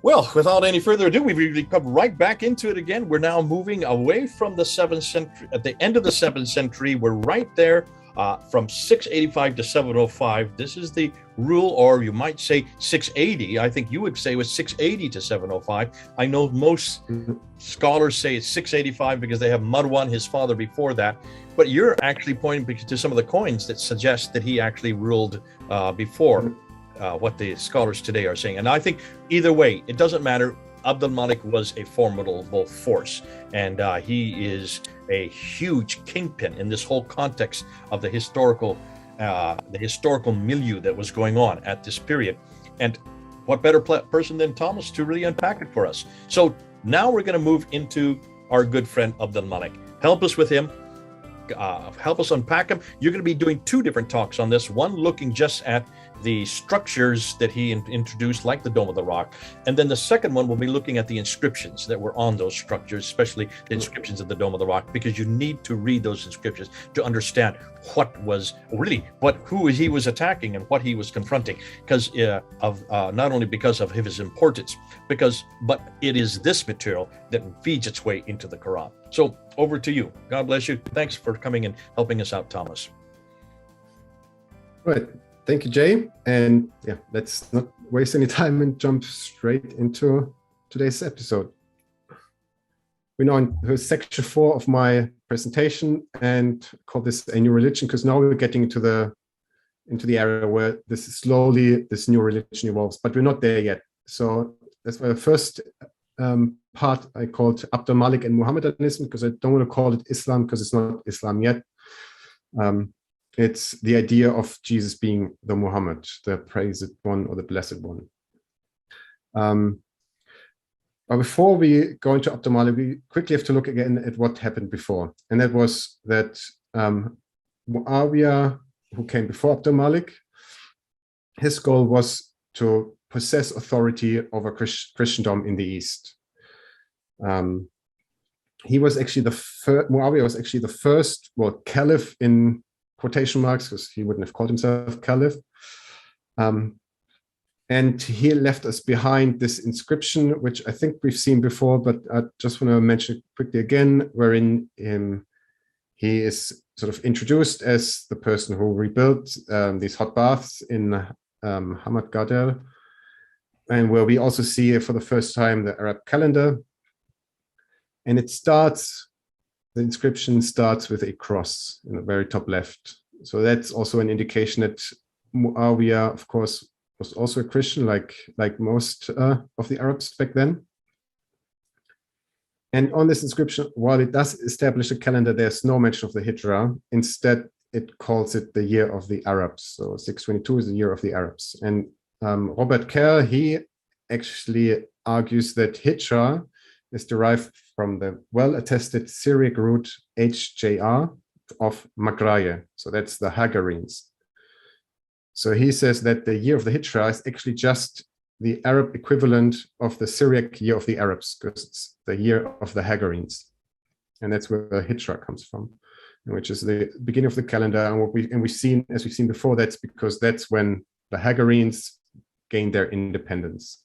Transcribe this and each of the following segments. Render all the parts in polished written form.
Well, without any further ado, we've really come right back into it again. We're now moving away from the 7th century. At the end of the 7th century, we're right there from 685 to 705. This is the rule, or you might say 680. I think you would say it was 680 to 705. I know most scholars say it's 685 because they have Marwan, his father, before that. But you're actually pointing to some of the coins that suggest that he actually ruled before. What the scholars today are saying. And I think either way, it doesn't matter. Abdul Malik was a formidable force, and he is a huge kingpin in this whole context of the historical milieu that was going on at this period. And what better person than Thomas to really unpack it for us? So now we're going to move into our good friend Abdul Malik. Help us with him. Help us unpack him. You're going to be doing two different talks on this, one looking just at the structures that he introduced, like the Dome of the Rock, and then the second one will be looking at the inscriptions that were on those structures, especially the inscriptions of the Dome of the Rock, because you need to read those inscriptions to understand who he was attacking and what he was confronting, because not only because of his importance, but it is this material that feeds its way into the Quran. So over to you. God bless you. Thanks for coming and helping us out, Thomas. Right. Thank you, Jay. And yeah, let's not waste any time and jump straight into today's episode. We're now in section 4 of my presentation and call this a new religion, because now we're getting into the area where this new religion evolves, but we're not there yet. So that's why the first part I called Abdul Malik and Muhammadanism, because I don't want to call it Islam, because it's not Islam yet. It's the idea of Jesus being the Muhammad, the praised one or the blessed one. But before we go into Abdul Malik, we quickly have to look again at what happened before. And that was that Muawiyah, who came before Abdul Malik, his goal was to possess authority over Christendom in the East. Muawiyah was actually the first, caliph in quotation marks, because he wouldn't have called himself caliph. And he left us behind this inscription, which I think we've seen before, but I just want to mention it quickly again, wherein he is sort of introduced as the person who rebuilt these hot baths in Hamad Gadel, and where we also see for the first time the Arab calendar. And the inscription starts with a cross in the very top left. So that's also an indication that Muawiyah, of course, was also a Christian, like most of the Arabs back then. And on this inscription, while it does establish a calendar, there's no mention of the Hijra. Instead, it calls it the year of the Arabs. So 622 is the year of the Arabs. And Robert Kerr, he actually argues that Hijra is derived from the well-attested Syriac root HJR of Magraye. So that's the Hagarenes. So he says that the year of the Hijra is actually just the Arab equivalent of the Syriac year of the Arabs, because it's the year of the Hagarenes. And that's where the Hijra comes from, which is the beginning of the calendar. And we've seen before, that's because that's when the Hagarenes gained their independence.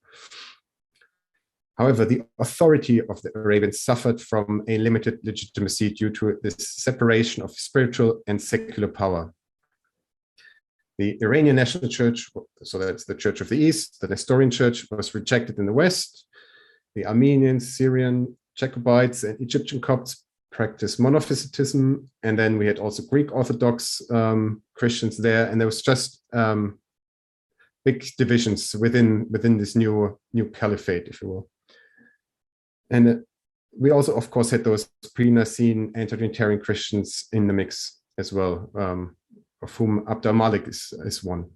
However, the authority of the Arabians suffered from a limited legitimacy due to this separation of spiritual and secular power. The Iranian National Church, so that's the Church of the East, the Nestorian Church, was rejected in the West. The Armenians, Syrian, Jacobites, and Egyptian Copts practiced monophysitism. And then we had also Greek Orthodox Christians there. And there was just big divisions within this new caliphate, if you will. And we also, of course, had those pre-Nicene anti-Trinitarian Christians in the mix as well, of whom Abdul Malik is one.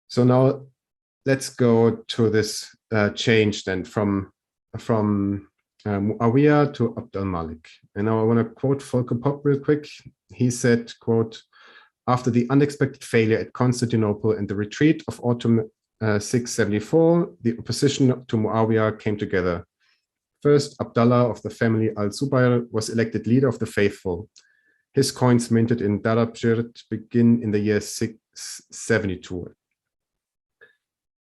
So now let's go to this change then from Muawiyah to Abdul Malik. And now I want to quote Volker Popp real quick. He said, quote, "After the unexpected failure at Constantinople and the retreat of autumn 674, the opposition to Muawiyah came together. First, Abdullah of the family al-Zubayr was elected leader of the faithful. His coins minted in Darabjirt begin in the year 672.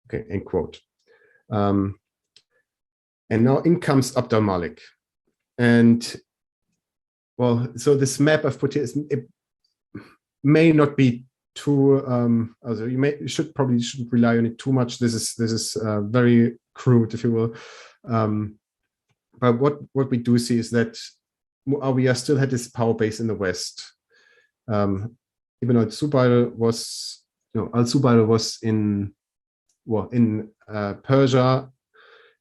Okay, end quote. And now in comes Abd al-Malik. And well, so this map I've put here it may not be too, also you shouldn't rely on it too much. This is very crude, if you will. But what we do see is that Muawiyah still had this power base in the West. Even though Al-Zubayr was in Persia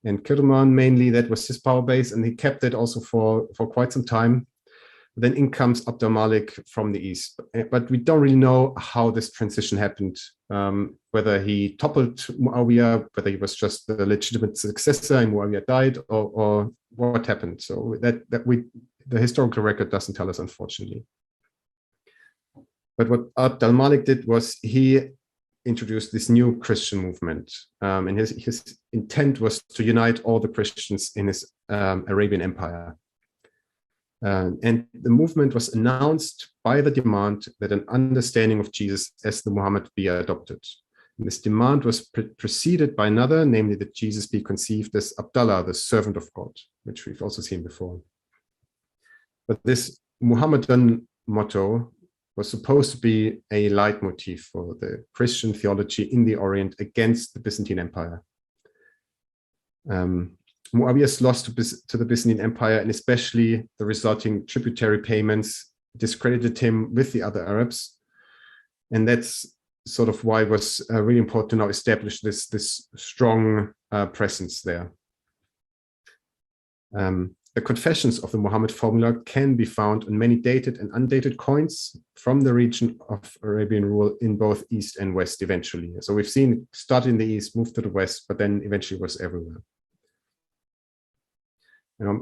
and Kirman mainly, that was his power base, and he kept it also for quite some time. Then in comes Abd al-Malik from the east, but we don't really know how this transition happened. Whether he toppled Muawiyah, whether he was just the legitimate successor and Muawiyah died, or what happened. So the historical record doesn't tell us, unfortunately. But what Abd al-Malik did was he introduced this new Christian movement, and his intent was to unite all the Christians in his Arabian Empire. And the movement was announced by the demand that an understanding of Jesus as the Muhammad be adopted. And this demand was preceded by another, namely that Jesus be conceived as Abdallah, the servant of God, which we've also seen before. But this Muhammadan motto was supposed to be a leitmotif for the Christian theology in the Orient against the Byzantine Empire. Muawiyah's loss to the Byzantine Empire, and especially the resulting tributary payments, discredited him with the other Arabs. And that's sort of why it was really important to now establish this strong presence there. The confessions of the Muhammad formula can be found on many dated and undated coins from the region of Arabian rule in both East and West eventually. So we've seen it start in the East, move to the West, but then eventually was everywhere.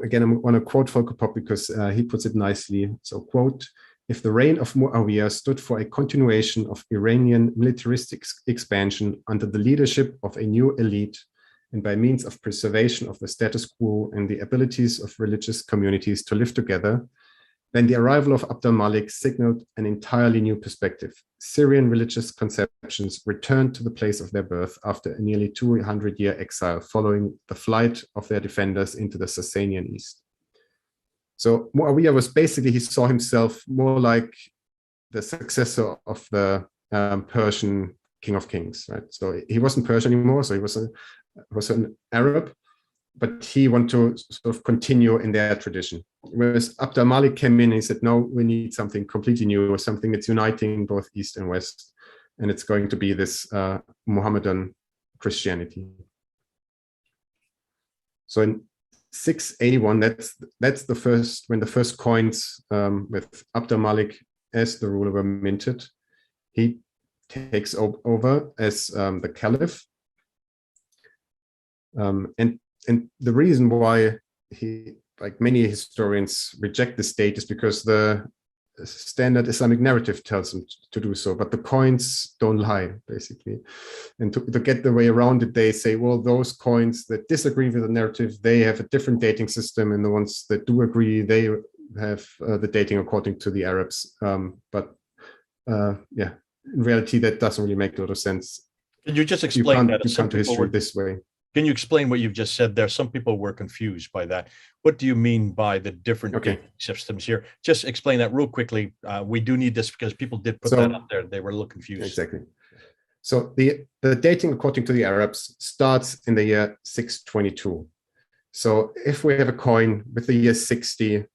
Again, I want to quote Volker Popp because he puts it nicely. So, quote, "If the reign of Muawiyah stood for a continuation of Iranian militaristic expansion under the leadership of a new elite, and by means of preservation of the status quo and the abilities of religious communities to live together, then the arrival of Abd al-Malik signaled an entirely new perspective. Syrian religious conceptions returned to the place of their birth after a nearly 200-year exile following the flight of their defenders into the Sasanian East." So Muawiyah was basically, he saw himself more like the successor of the Persian King of Kings, right? So he wasn't Persian anymore, so he was an Arab, but he wanted to sort of continue in their tradition. Whereas Abd al-Malik came in and he said, no, we need something completely new, or something that's uniting both East and West. And it's going to be this Muhammadan Christianity. So in 681, that's the first, when the first coins with Abd al-Malik as the ruler were minted. He takes over as the caliph. And the reason why he, like many historians, reject this date is because the standard Islamic narrative tells them to do so, but the coins don't lie, basically. And to get the way around it, they say, well, those coins that disagree with the narrative, they have a different dating system, and the ones that do agree, they have the dating according to the Arabs. Yeah, in reality, that doesn't really make a lot of sense. Can you just explain that? You come to history this way. Can you explain what you've just said there? Some people were confused by that. What do you mean by the different systems here? Just explain that real quickly. We do need this because people did put that up there. They were a little confused. Exactly. So the dating according to the Arabs starts in the year 622. So if we have a coin with the year 60,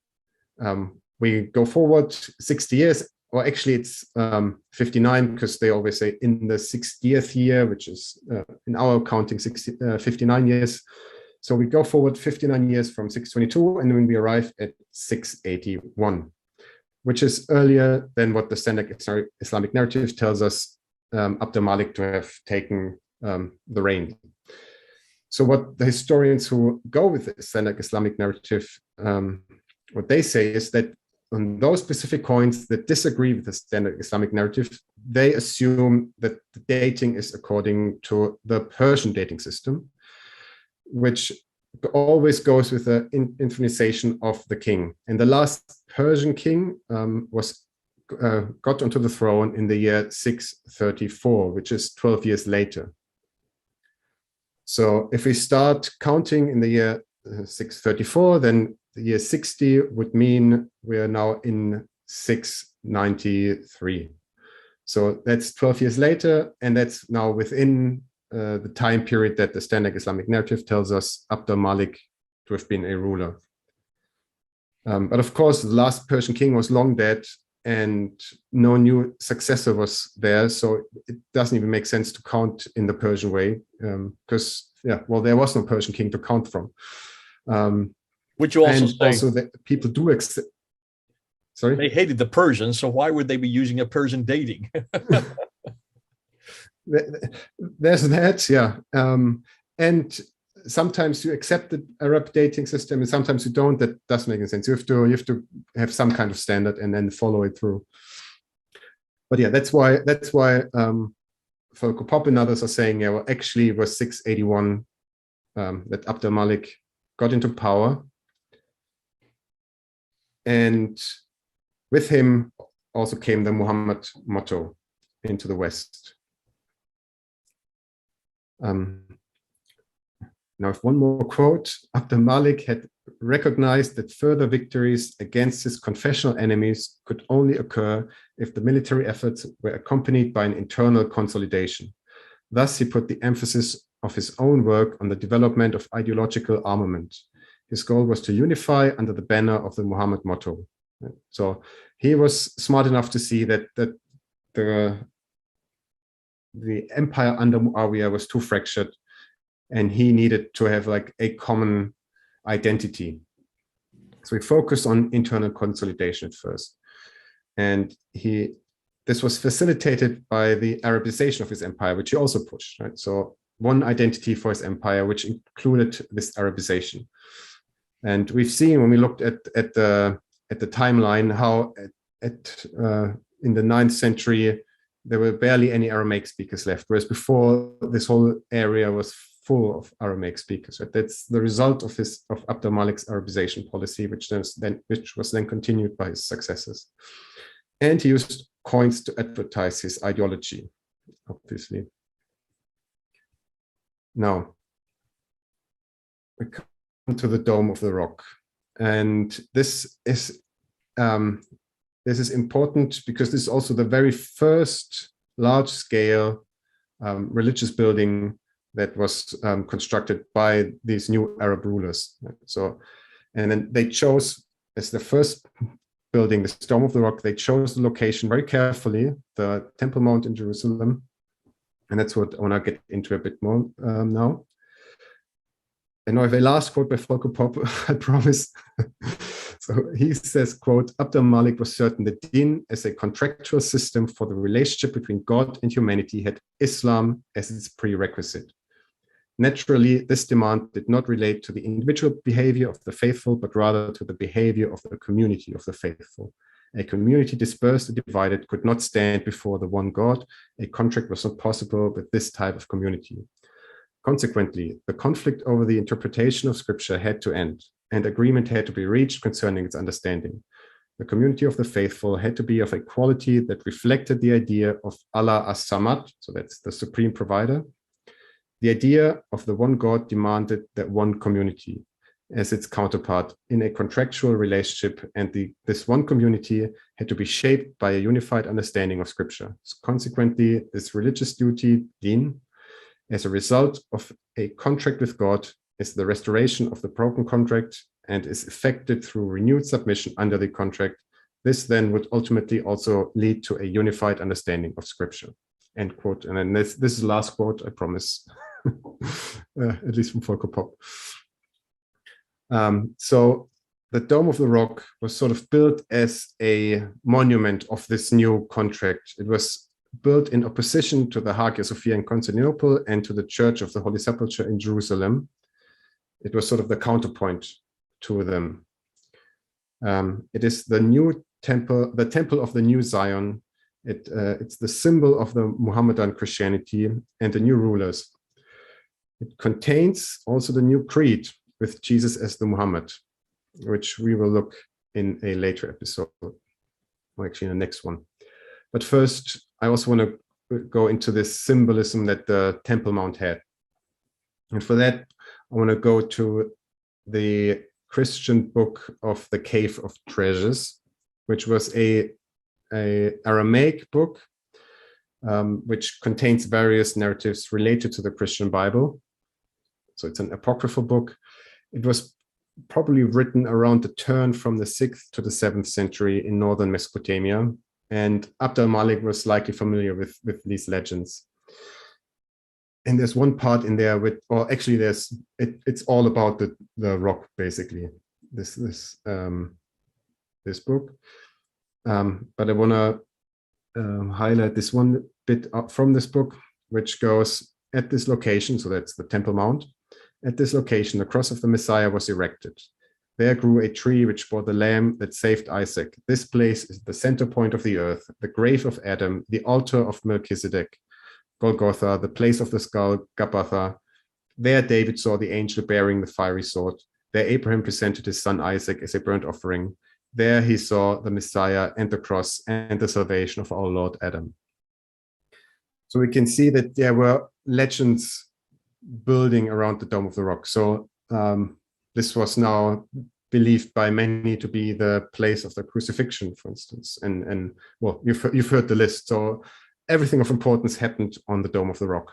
we go forward 60 years. Or actually, it's 59, because they always say in the 60th year, which is in our counting 59 years. So we go forward 59 years from 622, and then we arrive at 681, which is earlier than what the standard Islamic narrative tells us Abd al-Malik to have taken the reign. So what the historians who go with the standard Islamic narrative, what they say is that on those specific coins that disagree with the standard Islamic narrative, they assume that the dating is according to the Persian dating system, which always goes with the inthronization of the king. And the last Persian king got onto the throne in the year 634, which is 12 years later. So if we start counting in the year 634, then the year 60 would mean we are now in 693. So that's 12 years later, and that's now within the time period that the Standard Islamic narrative tells us Abd al-Malik to have been a ruler. But of course, the last Persian king was long dead, and no new successor was there. So it doesn't even make sense to count in the Persian way, because, yeah, well, there was no Persian king to count from. Which you also and say, also that people do accept. Sorry? They hated the Persians, so why would they be using a Persian dating? There's that, yeah. And sometimes you accept the Arab dating system, and sometimes you don't. That doesn't make any sense. You have to have some kind of standard and then follow it through. But yeah, that's why Volker Popp and others are saying, yeah, well, actually it was 681 that Abd al-Malik got into power, and with him also came the Muhammad motto into the West. Now, if one more quote, Abd al-Malik had recognized that further victories against his confessional enemies could only occur if the military efforts were accompanied by an internal consolidation. Thus, he put the emphasis of his own work on the development of ideological armament. His goal was to unify under the banner of the Muhammad motto. So he was smart enough to see that the empire under Muawiyah was too fractured, and he needed to have like a common identity. So he focused on internal consolidation at first. And this was facilitated by the Arabization of his empire, which he also pushed, right? So one identity for his empire, which included this Arabization. And we've seen when we looked at the timeline how in the 9th century there were barely any Aramaic speakers left, whereas before this whole area was full of Aramaic speakers. Right? That's the result of Abd al-Malik's Arabization policy, which was then continued by his successors. And he used coins to advertise his ideology, obviously. Now, we come to the Dome of the Rock, and this is important because this is also the very first large-scale religious building that was constructed by these new Arab rulers. So, and then they chose as the first building, this Dome of the Rock, they chose the location very carefully, the Temple Mount in Jerusalem. And that's what I want to get into a bit more now. And now I have a last quote by Volker Popp, I promise. So he says, quote, Abd al-Malik was certain that Din as a contractual system for the relationship between God and humanity had Islam as its prerequisite. Naturally, this demand did not relate to the individual behavior of the faithful, but rather to the behavior of the community of the faithful. A community dispersed and divided could not stand before the one God. A contract was not possible with this type of community. Consequently, the conflict over the interpretation of Scripture had to end, and agreement had to be reached concerning its understanding. The community of the faithful had to be of a quality that reflected the idea of Allah as-Samad, so that's the supreme provider. The idea of the one God demanded that one community as its counterpart in a contractual relationship, and this one community had to be shaped by a unified understanding of Scripture. Consequently, this religious duty, Din, as a result of a contract with God, is the restoration of the broken contract and is effected through renewed submission under the contract. This then would ultimately also lead to a unified understanding of Scripture. End quote. And then this is the last quote, I promise, at least from Volker Popp. So the Dome of the Rock was sort of built as a monument of this new contract. It was built in opposition to the Hagia Sophia in Constantinople and to the Church of the Holy Sepulchre in Jerusalem. It was sort of the counterpoint to them. It is the new temple, the temple of the new Zion. It's the symbol of the Muhammadan Christianity and the new rulers. It contains also the new creed with Jesus as the Muhammad, which we will look in a later episode, or actually in the next one. But first, I also want to go into this symbolism that the Temple Mount had. And for that, I want to go to the Christian book of the Cave of Treasures, which was a Aramaic book, which contains various narratives related to the Christian Bible. So it's an apocryphal book. It was probably written around the turn from the 6th to the 7th century in northern Mesopotamia. And Abd al-Malik was likely familiar with these legends. And there's one part in there it's all about the rock, basically, this book. But I want to highlight this one bit up from this book, which goes at this location. So that's the Temple Mount. At this location, the cross of the Messiah was erected. There grew a tree which bore the lamb that saved Isaac. This place is the center point of the earth, the grave of Adam, the altar of Melchizedek, Golgotha, the place of the skull, Gabbatha. There David saw the angel bearing the fiery sword. There Abraham presented his son Isaac as a burnt offering. There he saw the Messiah and the cross and the salvation of our Lord Adam. So we can see that there were legends building around the Dome of the Rock. So this was now believed by many to be the place of the crucifixion, for instance. And well, you've heard the list. So everything of importance happened on the Dome of the Rock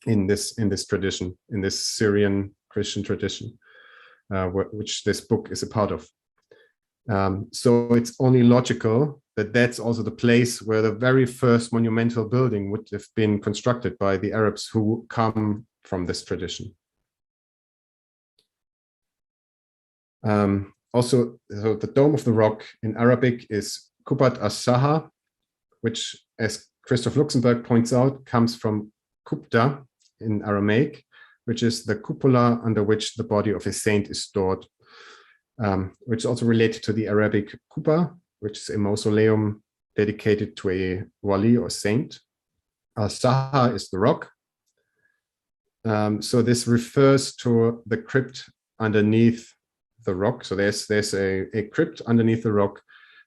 in this tradition, in this Syrian Christian tradition, which this book is a part of. So it's only logical that that's also the place where the very first monumental building would have been constructed by the Arabs who come from this tradition. Also, so the Dome of the Rock in Arabic is Kubat as-Saha, which, as Christoph Luxemburg points out, comes from Kupta in Aramaic, which is the cupola under which the body of a saint is stored, which is also related to the Arabic kuba, which is a mausoleum dedicated to a wali or saint. Saha is the rock. So this refers to the crypt underneath the rock. So there's a crypt underneath the rock,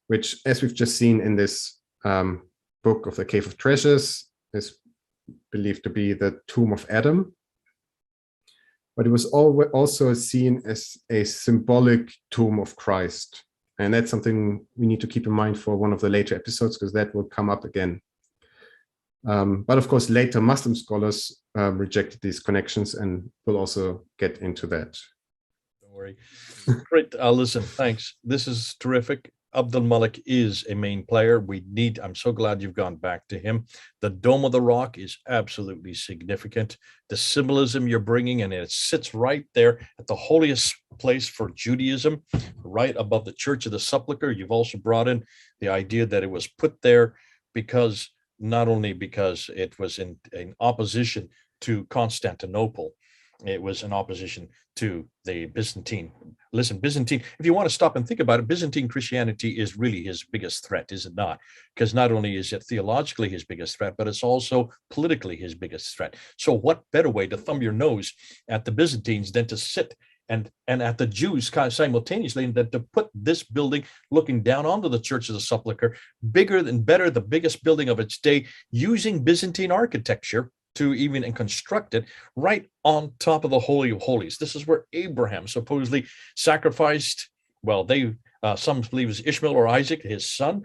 which, as we've just seen in this book of the Cave of Treasures, is believed to be the tomb of Adam. But it was also seen as a symbolic tomb of Christ. And that's something we need to keep in mind for one of the later episodes, because that will come up again. But of course, later Muslim scholars rejected these connections, and we'll also get into that. Don't worry. Great. Listen, thanks. This is terrific. Abd al-Malik is a main player. I'm so glad you've gone back to him. The Dome of the Rock is absolutely significant. The symbolism you're bringing, and it sits right there at the holiest place for Judaism, right above the Church of the Sepulchre. You've also brought in the idea that it was put there not only because it was in opposition to Constantinople, it was in opposition to the Byzantine. Listen, Byzantine, if you want to stop and think about it, Byzantine Christianity is really his biggest threat, is it not? Because not only is it theologically his biggest threat, but it's also politically his biggest threat. So what better way to thumb your nose at the Byzantines than to sit and at the Jews simultaneously, and then to put this building looking down onto the Church of the Sepulchre, bigger and better, the biggest building of its day, using Byzantine architecture to even construct it right on top of the Holy of Holies. This is where Abraham supposedly sacrificed, some believe it was Ishmael or Isaac, his son.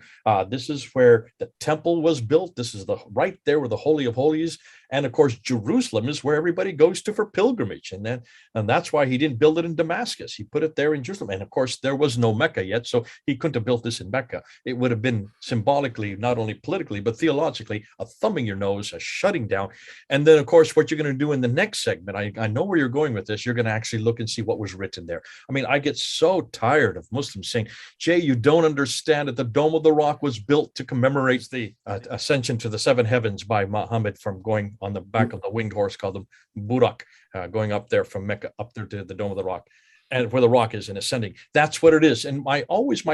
This is where the temple was built. This is right there where the Holy of Holies. And of course, Jerusalem is where everybody goes to for pilgrimage. And that's why he didn't build it in Damascus. He put it there in Jerusalem. And of course, there was no Mecca yet, so he couldn't have built this in Mecca. It would have been symbolically, not only politically, but theologically, a thumbing your nose, a shutting down. And then, of course, what you're going to do in the next segment, I know where you're going with this. You're going to actually look and see what was written there. I mean, I get so tired of Muslims saying, Jay, you don't understand that the Dome of the Rock was built to commemorate the ascension to the seven heavens by Muhammad from going on the back of the winged horse called the Burak, going up there from Mecca up there to the Dome of the Rock, and where the rock is and ascending. That's what it is. And my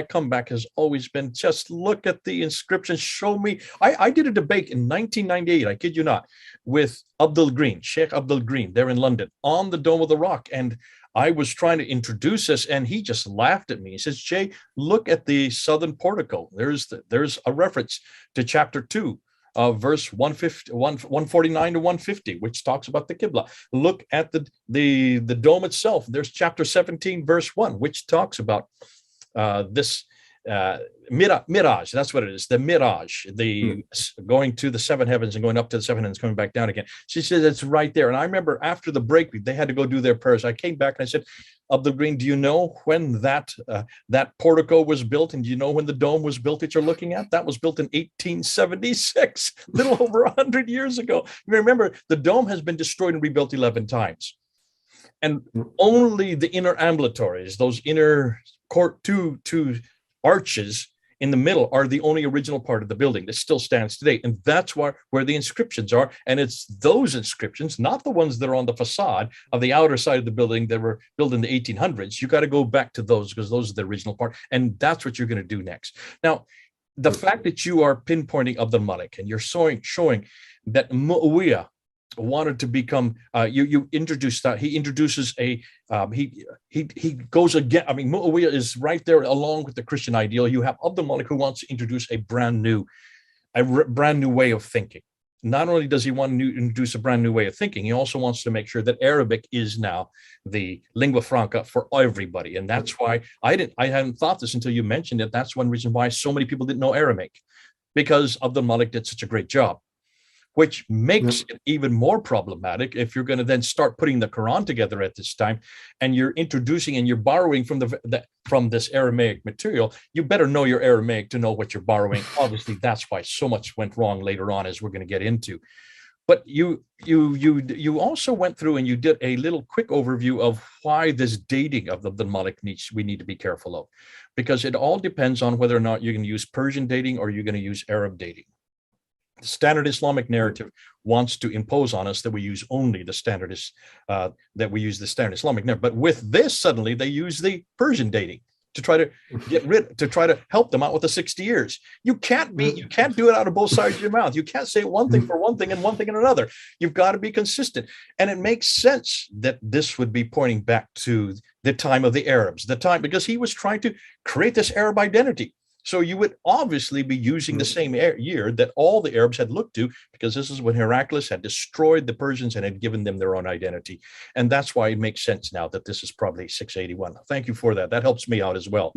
comeback has always been, just look at the inscription. Show me. I did a debate in 1998, I kid you not, with Abdul Green, Sheikh Abdul Green, there in London on the Dome of the Rock. And I was trying to introduce us, and he just laughed at me. He says, Jay, look at the southern portico. There's a reference to chapter 2 verse 150, 149 to 150, which talks about the Qibla. Look at the dome itself. There's chapter 17, verse 1, which talks about this mirage. That's what it is, the mirage, the going to the seven heavens and going up to the seven heavens, coming back down again. She said it's right there. And I remember after the break, they had to go do their prayers. I came back and I said, Abdul Green, do you know when that portico was built? And do you know when the dome was built that you're looking at? That was built in 1876, a little over 100 years ago. You remember, the dome has been destroyed and rebuilt 11 times. And only the inner ambulatories, those inner court two arches in the middle, are the only original part of the building that still stands today. And that's where the inscriptions are. And it's those inscriptions, not the ones that are on the facade of the outer side of the building that were built in the 1800s. You got to go back to those, because those are the original part. And that's what you're going to do next. Now, the fact that you are pinpointing Abdul Malik and you're showing that Muawiyah wanted to become, you introduced that. He introduces he goes again. I mean, Muawiyah is right there along with the Christian ideal. You have Abdul Malik, who wants to introduce a brand new way of thinking. Not only does he want to introduce a brand new way of thinking, he also wants to make sure that Arabic is now the lingua franca for everybody. And that's why I hadn't thought this until you mentioned it. That's one reason why so many people didn't know Aramaic, because Abdul Malik did such a great job, which makes it even more problematic if you're going to then start putting the Quran together at this time, and you're introducing and you're borrowing from this Aramaic material. You better know your Aramaic to know what you're borrowing. Obviously, that's why so much went wrong later on, as we're going to get into. But you also went through and you did a little quick overview of why this dating of the Malik we need to be careful of, because it all depends on whether or not you're going to use Persian dating or you're going to use Arab dating. The standard Islamic narrative wants to impose on us that we use only the standard Islamic narrative. But with this, suddenly they use the Persian dating to try to help them out with the 60 years. You can't do it out of both sides of your mouth. You can't say one thing for one thing and one thing in another. You've got to be consistent. And it makes sense that this would be pointing back to the time of the Arabs, because he was trying to create this Arab identity. So you would obviously be using the same year that all the Arabs had looked to, because this is when Heraclius had destroyed the Persians and had given them their own identity. And that's why it makes sense now that this is probably 681. Thank you for that. That helps me out as well.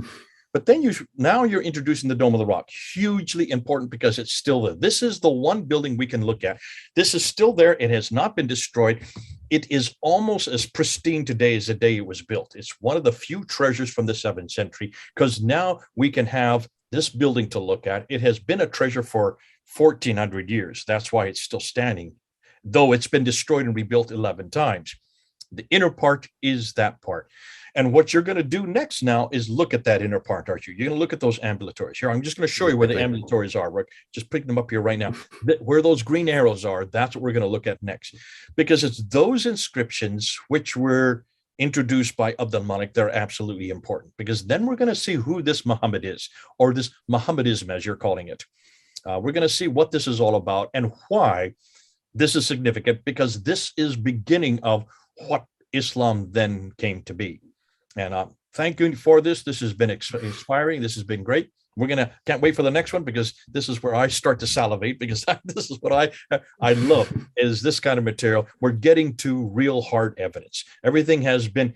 But then now you're introducing the Dome of the Rock. Hugely important, because it's still there. This is the one building we can look at. This is still there. It has not been destroyed. It is almost as pristine today as the day it was built. It's one of the few treasures from the 7th century, because now we can have this building to look at. It has been a treasure for 1,400 years. That's why it's still standing, though it's been destroyed and rebuilt 11 times. The inner part is that part. And what you're going to do next now is look at that inner part, aren't you? You're going to look at those ambulatories. Here, I'm just going to show you where the ambulatories are. We're just picking them up here right now. Where those green arrows are, that's what we're going to look at next. Because it's those inscriptions which were introduced by Abdul Malik, they're absolutely important. Because then we're going to see who this Muhammad is, or this Muhammadism, as you're calling it. We're going to see what this is all about and why this is significant, because this is beginning of what Islam then came to be. And thank you for this. This has been inspiring. This has been great. Can't wait for the next one, because this is where I start to salivate, because this is what I love, is this kind of material. We're getting to real hard evidence. Everything has been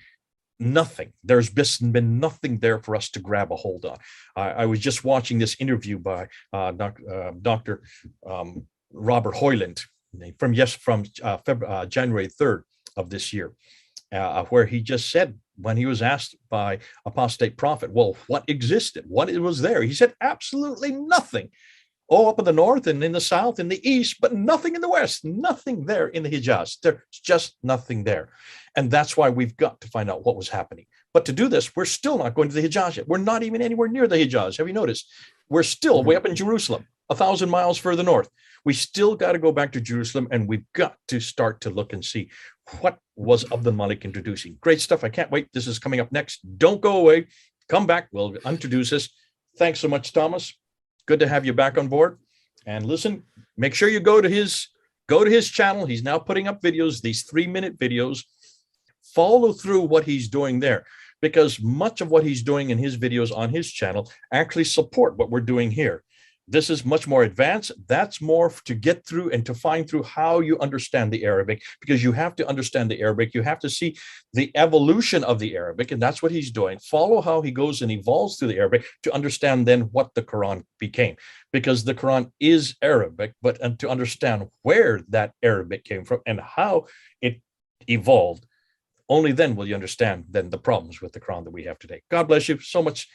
nothing. There's been nothing there for us to grab a hold on. I was just watching this interview by Dr. Robert Hoyland from January 3rd of this year, where he just said, when he was asked by apostate prophet, well, what existed? What was there? He said, absolutely nothing. Oh, up in the north and in the south, in the east, but nothing in the west, nothing there in the Hijaz. There's just nothing there. And that's why we've got to find out what was happening. But to do this, we're still not going to the Hijaz yet. We're not even anywhere near the Hijaz. Have you noticed? We're still way up in Jerusalem, 1,000 miles further north. We still got to go back to Jerusalem, and we've got to start to look and see what was Abdul Malik introducing. Great stuff. I can't wait. This is coming up next. Don't go away. Come back. We'll introduce this. Thanks so much, Thomas. Good to have you back on board. And listen, make sure you go to his channel. He's now putting up videos, these 3-minute videos. Follow through what he's doing there, because much of what he's doing in his videos on his channel actually support what we're doing here. This is much more advanced. That's more to get through and to find through how you understand the Arabic, because you have to understand the Arabic. You have to see the evolution of the Arabic, and that's what he's doing. Follow how he goes and evolves through the Arabic to understand then what the Quran became, because the Quran is Arabic, but to understand where that Arabic came from and how it evolved, only then will you understand then the problems with the Quran that we have today. God bless you so much.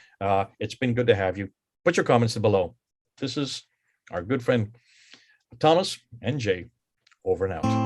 It's been good to have you. Put your comments below. This is our good friend Thomas and Jay, over and out.